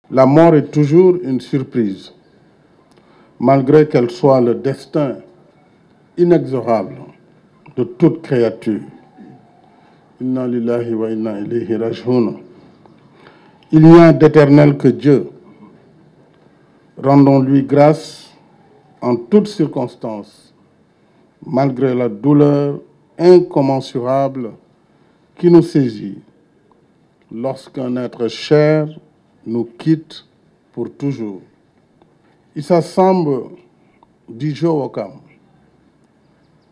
La mort est toujours une surprise, malgré qu'elle soit le destin inexorable de toute créature. Inna lillahi wa inna ilayhi raji'un. Il n'y a d'éternel que Dieu. Rendons-lui grâce en toutes circonstances, malgré la douleur incommensurable qui nous saisit lorsqu'un être cher nous quitte pour toujours. Issa Samb dit Joe Wakam,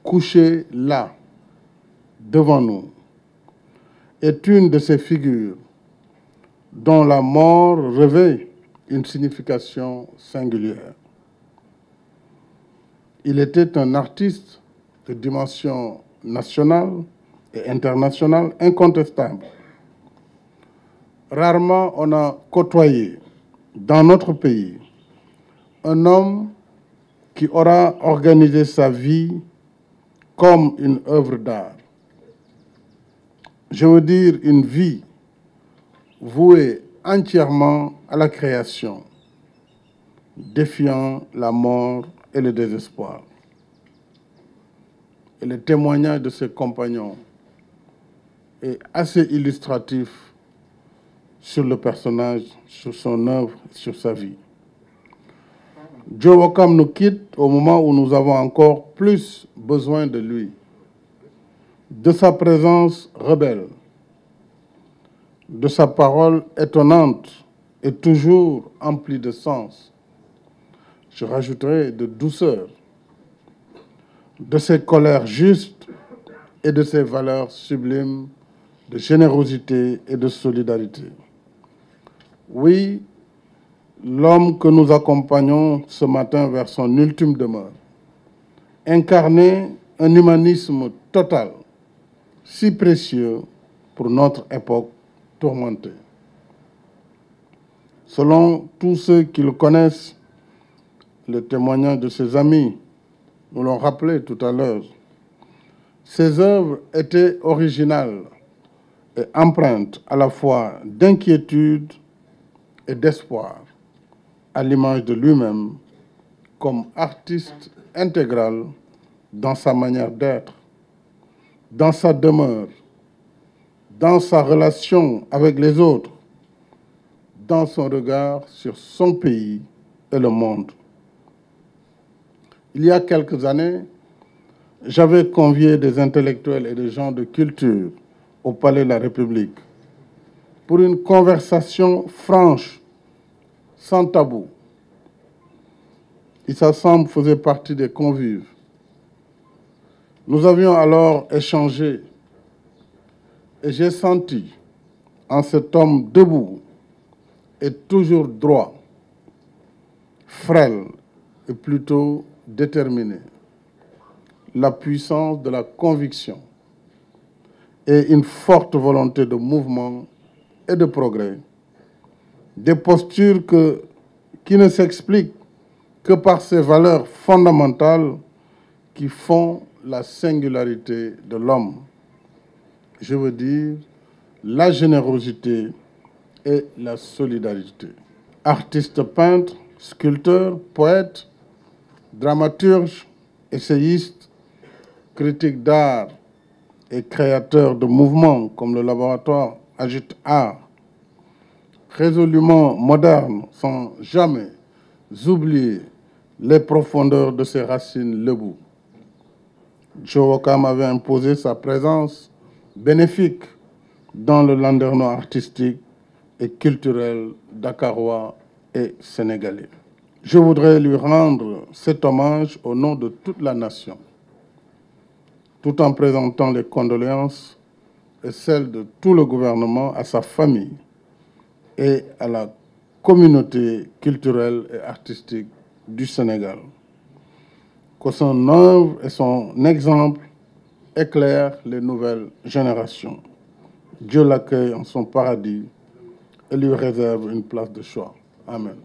couché là, devant nous, est une de ces figures dont la mort revêt une signification singulière. Il était un artiste de dimension nationale et internationale incontestable. Rarement on a côtoyé dans notre pays un homme qui aura organisé sa vie comme une œuvre d'art. Je veux dire une vie vouée entièrement à la création, défiant la mort et le désespoir. Et le témoignage de ses compagnons est assez illustratif sur le personnage, sur son œuvre, sur sa vie. Joe Wakam nous quitte au moment où nous avons encore plus besoin de lui, de sa présence rebelle, de sa parole étonnante et toujours emplie de sens. Je rajouterai de douceur, de ses colères justes et de ses valeurs sublimes de générosité et de solidarité. Oui, l'homme que nous accompagnons ce matin vers son ultime demeure incarnait un humanisme total, si précieux pour notre époque tourmentée. Selon tous ceux qui le connaissent, le témoignage de ses amis nous l'ont rappelé tout à l'heure, ses œuvres étaient originales et empreintes à la fois d'inquiétude et d'espoir, à l'image de lui-même, comme artiste intégral dans sa manière d'être, dans sa demeure, dans sa relation avec les autres, dans son regard sur son pays et le monde. Il y a quelques années, j'avais convié des intellectuels et des gens de culture au Palais de la République pour une conversation franche, sans tabou. Issa Samb faisait partie des convives. Nous avions alors échangé et j'ai senti en cet homme debout et toujours droit, frêle et plutôt déterminé, la puissance de la conviction et une forte volonté de mouvement et de progrès, des postures qui ne s'expliquent que par ces valeurs fondamentales qui font la singularité de l'homme. Je veux dire la générosité et la solidarité. Artiste peintre, sculpteur, poète, dramaturge, essayiste, critique d'art et créateur de mouvements comme le laboratoire Agite Art, résolument moderne sans jamais oublier les profondeurs de ses racines lebou. Joe Wakam avait imposé sa présence bénéfique dans le landerneau artistique et culturel dakarois et sénégalais. Je voudrais lui rendre cet hommage au nom de toute la nation, tout en présentant les condoléances et celles de tout le gouvernement à sa famille et à la communauté culturelle et artistique du Sénégal. Que son œuvre et son exemple éclairent les nouvelles générations. Dieu l'accueille en son paradis et lui réserve une place de choix. Amen.